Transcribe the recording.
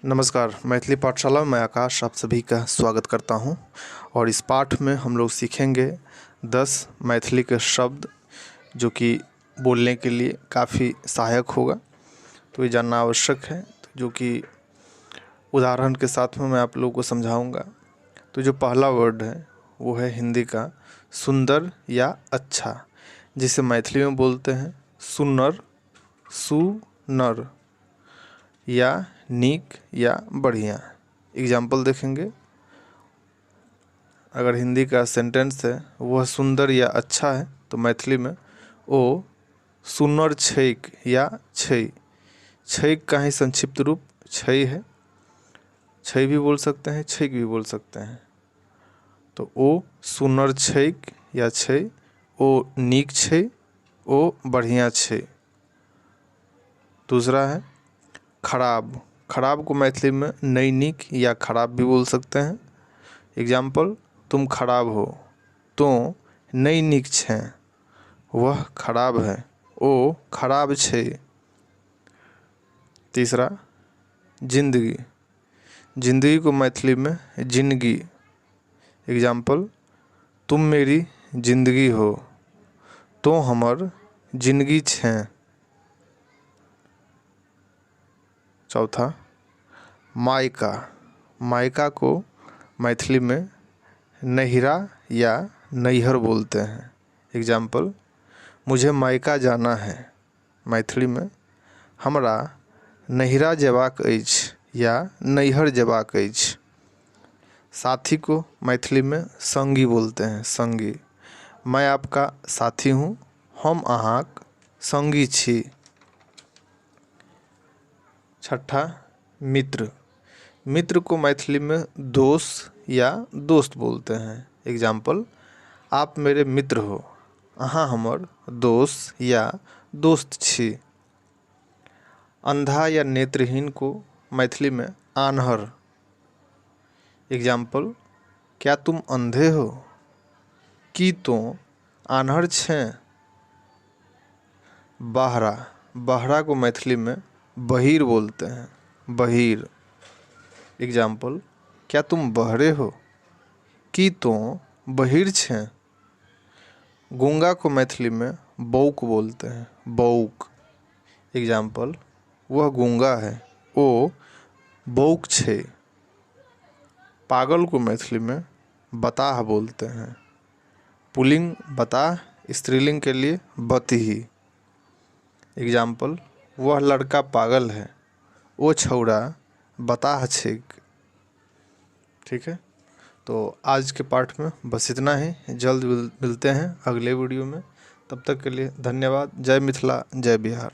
नमस्कार। मैथिली पाठशाला में मैं आकाश आप सभी का स्वागत करता हूं और इस पाठ में हम लोग सीखेंगे 10 मैथिली के शब्द जो कि बोलने के लिए काफ़ी सहायक होगा। तो ये जानना आवश्यक है, जो कि उदाहरण के साथ में मैं आप लोगों को समझाऊंगा। तो जो पहला वर्ड है वो है हिंदी का सुंदर या अच्छा, जिसे मैथिली में बोलते हैं सुन्नर, सुनर या नीक या बढ़िया। एग्जाम्पल देखेंगे। अगर हिंदी का सेंटेंस है वह सुंदर या अच्छा है तो मैथिली में ओ सुन्नर छैक या छै। छैक का ही संक्षिप्त रूप छै है। छै भी बोल सकते हैं, छैक भी बोल सकते हैं। तो ओ सुन्नर छैक या छै, ओ नीक छै, ओ बढ़िया छै। दूसरा है खराब। खराब को मैथिली में नहीं नीक या खराब भी बोल सकते हैं। एग्जाम्पल, तुम खराब हो, तो नहीं नीक छे, वह खराब है, ओ खराब छे। तीसरा जिंदगी। जिंदगी को मैथिली में जिंदगी। एग्जाम्पल, तुम मेरी जिंदगी हो, तो हमर जिंदगी छे। चौथा मायका। मायका को मैथिली में नहिरा या नैहर बोलते हैं। एग्जाम्पल, मुझे मायका जाना है। मैथिली में हमरा नहिरा जेबाक अछि या नैहर जेबाक अछि। साथी को मैथिली में संगी बोलते हैं। संगी, मैं आपका साथी हूँ, हम अहाँक संगी छी। छठा मित्र। मित्र को मैथिली में दोस्त या दोस्त बोलते हैं। एग्जाम्पल, आप मेरे मित्र हो, अहाँ हमर दोस्त या दोस्त छी। अंधा या नेत्रहीन को मैथिली में आन्हर। एग्जाम्पल, क्या तुम अंधे हो, की तो आन्हर छे। बाहरा। बाहरा को मैथिली में बहिर बोलते हैं। बहिर। एग्जाम्पल, क्या तुम बहरे हो, की तो बहिर छे। गूंगा को मैथिली में बौक बोलते हैं। बौक। एग्जाम्पल, वह गूंगा है, ओ बौक छे। पागल को मैथिली में बताह बोलते हैं। पुल्लिंग बताह, स्त्रीलिंग के लिए बतही। एग्जाम्पल, वह लड़का पागल है, ओ छौड़ा बताह छेक। ठीक है, तो आज के पाठ में बस इतना ही। जल्द मिलते हैं अगले वीडियो में। तब तक के लिए धन्यवाद। जय मिथिला, जय बिहार।